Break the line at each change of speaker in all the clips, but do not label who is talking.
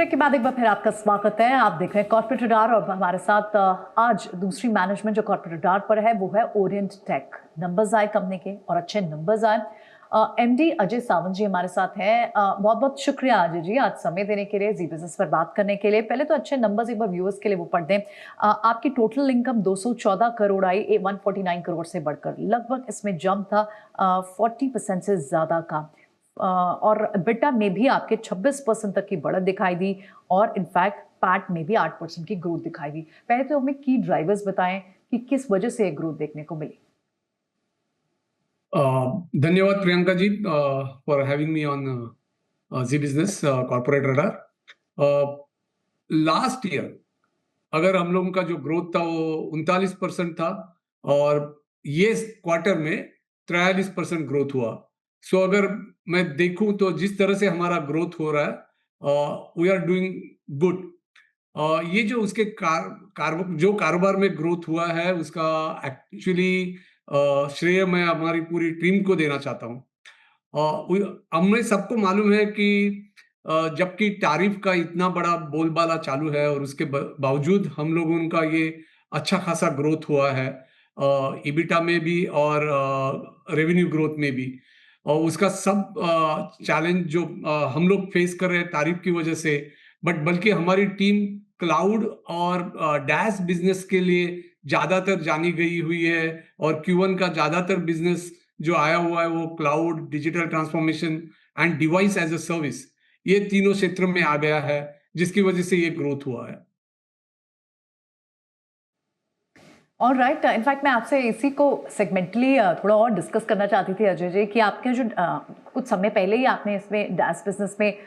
Break के बाद एक बार फिर आपका स्वागत है। आप देख रहे हैं कॉर्पोरेट रडार और हमारे साथ आज दूसरी मैनेजमेंट जो कॉर्पोरेट रडार पर है वो है ओरिएंट टेक। नंबर्स आए कंपनी के और अच्छे नंबर्स आए। एमडी अजय सावंत जी हमारे साथ हैं। बहुत बहुत शुक्रिया अजय जी आज समय देने के लिए, जी बिजनेस पर बात करने के लिए। पहले तो अच्छे नंबर्स एक बार व्यूअर्स के लिए वो पढ़ दें। आपकी टोटल इनकम 214 करोड़ आई, 149 करोड़ से बढ़कर। लगभग इसमें जंप था 40% से ज्यादा का। और बिटा में भी आपके 26% तक की बढ़त दिखाई दी और इनफैक्ट पैट में भी 8% की ग्रोथ दिखाई दी। पहले तो हमें की ड्राइवर्स बताएं कि किस वजह से ग्रोथ देखने को मिली।
धन्यवाद Priyanka ji for having me on Zee Business Corporate Radar. Last year अगर हम लोगों का जो ग्रोथ था वो 39% था और ये क्वार्टर में 43% ग्रोथ हुआ। सो अगर मैं देखूं तो जिस तरह से हमारा ग्रोथ हो रहा है वी आर डूइंग गुड। ये जो उसके जो कारोबार में ग्रोथ हुआ है उसका एक्चुअली श्रेय मैं हमारी पूरी टीम को देना चाहता हूँ। हमें सबको मालूम है कि जबकि टैरिफ का इतना बड़ा बोलबाला चालू है और उसके बावजूद हम लोगों का ये अच्छा खासा ग्रोथ हुआ है इबिटा में भी और रेवेन्यू ग्रोथ में भी। और उसका सब चैलेंज जो हम लोग फेस कर रहे हैं तारीफ की वजह से, बट बल्कि हमारी टीम क्लाउड और डैश बिजनेस के लिए ज्यादातर जानी गई हुई है और Q1 का ज्यादातर बिजनेस जो आया हुआ है वो cloud, digital transformation and device as a service, ये तीनों क्षेत्र में आ गया है जिसकी वजह से ये ग्रोथ हुआ है।
और राइट, इनफैक्ट मैं आपसे इसी को सेगमेंटली थोड़ा और डिस्कस करना चाहती थी अजय जी कि आपके जो कुछ समय पहले ही आपने इसमें डैश बिजनेस में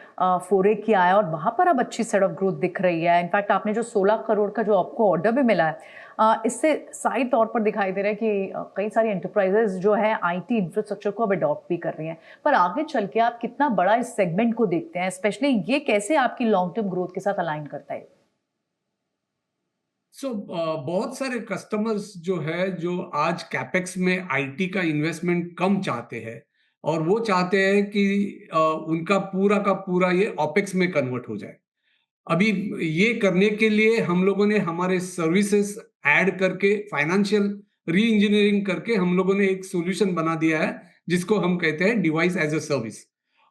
फोरे किया है और वहाँ पर अब अच्छी सेट ऑफ ग्रोथ दिख रही है। इनफैक्ट आपने जो 16 करोड़ का जो आपको ऑर्डर भी मिला है इससे साइड तौर पर दिखाई दे रहा है कि कई सारी एंटरप्राइजेज जो है आईटी इंफ्रास्ट्रक्चर को अब अडॉप्ट भी कर रही हैं। पर आगे चल के आप कितना बड़ा इस सेगमेंट को देखते हैं, स्पेशली ये कैसे आपकी लॉन्ग टर्म ग्रोथ के साथ अलाइन करता है?
बहुत सारे कस्टमर्स जो है जो आज कैपेक्स में आईटी का इन्वेस्टमेंट कम चाहते हैं और वो चाहते हैं कि उनका पूरा का पूरा ये ऑपेक्स में कन्वर्ट हो जाए। अभी ये करने के लिए हम लोगों ने हमारे सर्विसेज ऐड करके फाइनेंशियल री इंजीनियरिंग करके हम लोगों ने एक सॉल्यूशन बना दिया है जिसको हम कहते हैं डिवाइस एज अ सर्विस,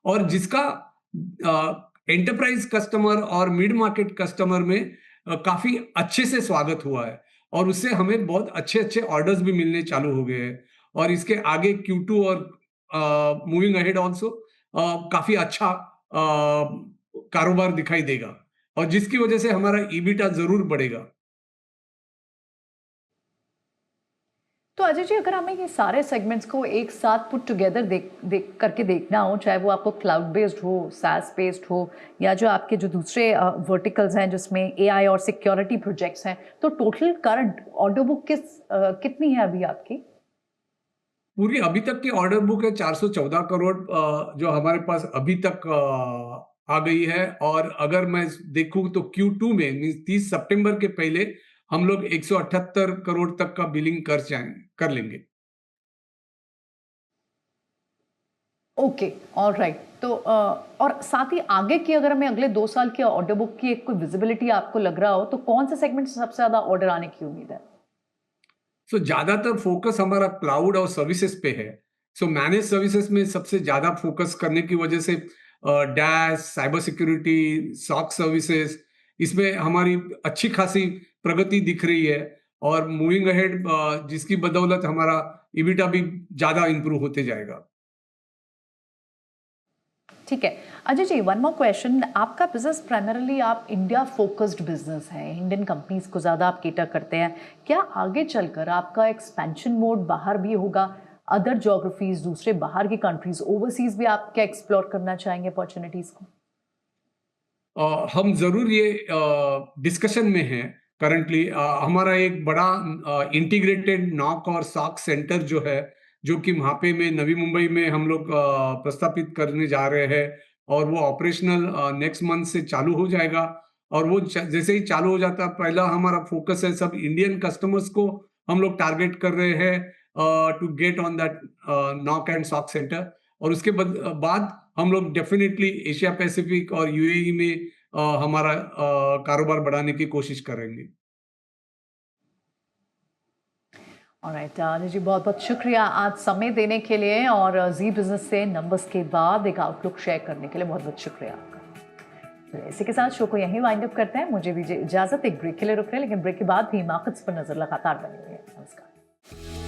और जिसका एंटरप्राइज कस्टमर और मिड मार्केट कस्टमर में काफी अच्छे से स्वागत हुआ है और उससे हमें बहुत अच्छे अच्छे ऑर्डर्स भी मिलने चालू हो गए हैं। और इसके आगे Q2 और मूविंग अहेड ऑल्सो काफी अच्छा कारोबार दिखाई देगा और जिसकी वजह से हमारा ईबिटा जरूर बढ़ेगा।
तो अजय जी, अगर हमें ये सारे सेगमेंट्स को एक साथ पुट टुगेदर देख करके देखना हो, चाहे वो आपको क्लाउड बेस्ड हो, सास बेस्ड हो, या जो आपके जो दूसरे वर्टिकल्स हैं जिसमें एआई और सिक्योरिटी प्रोजेक्ट्स हैं, तो टोटल करंट ऑर्डर बुक कितनी है अभी आपकी?
पूरी अभी तक की ऑर्डर बुक है 414 करोड़ जो हमारे पास अभी तक आ गई है। और अगर मैं देखूं तो Q2 में मींस 30 सितंबर के पहले हम लोग 178 करोड़ तक का बिलिंग कर लेंगे।
Okay, all right. तो और साथ ही आगे की अगर हमें अगले 2 साल की ऑर्डर बुक की एक कोई विजिबिलिटी आपको लग रहा हो, तो कौन से सेगमेंट से सबसे ज्यादा ऑर्डर आने की उम्मीद है?
ज्यादातर फोकस हमारा क्लाउड और सर्विसेज पे है। मैनेज सर्विसेज में सबसे ज्यादा फोकस करने की वजह से dash, cyber security, SOC services, इसमें हमारी अच्छी खासी प्रगति दिख रही है और मूविंग अहेड जिसकी बदौलत हमारा इबिटा भी ज्यादा इंप्रूव होते जाएगा।
ठीक है Ajay ji, one more question. आपका बिजनेस प्राइमरली आप इंडिया फोकस्ड बिजनेस है, इंडियन कंपनीज को ज़्यादा आप केटर करते हैं। क्या आगे चलकर आपका एक्सपेंशन मोड बाहर भी होगा, अदर ज्योग्राफीज, दूसरे बाहर की कंट्रीज, ओवरसीज भी आप क्या एक्सप्लोर करना चाहेंगे अपॉर्चुनिटीज को?
हम जरूर ये डिस्कशन में हैं करंटली। हमारा एक बड़ा इंटीग्रेटेड नॉक और सॉक सेंटर जो है, जो कि वहाँ पे में नवी मुंबई में हम लोग प्रस्तापित करने जा रहे हैं और वो ऑपरेशनल नेक्स्ट मंथ से चालू हो जाएगा। और वो जैसे ही चालू हो जाता है, पहला हमारा फोकस है सब इंडियन कस्टमर्स को हम लोग टारगेट कर रहे हैं to get on that NOC and SOC centre. और उसके बाद हम लोग डेफिनेटली एशिया पैसिफिक और यूएई में हमारा कारोबार बढ़ाने की कोशिश करेंगे।
ऑलराइट अनिल जी, बहुत बहुत शुक्रिया आज समय देने के लिए और जी बिजनेस से नंबर्स के बाद एक आउटलुक शेयर करने के लिए बहुत बहुत शुक्रिया आपका। तो इसी के साथ शो को यहीं वाइंड अप करते हैं। मुझे भी इजाजत, एक ब्रेक के लिए रुक रहे हैं, लेकिन ब्रेक के बाद भी मार्केट्स पर नजर लगातार बनी हुई है। नमस्कार।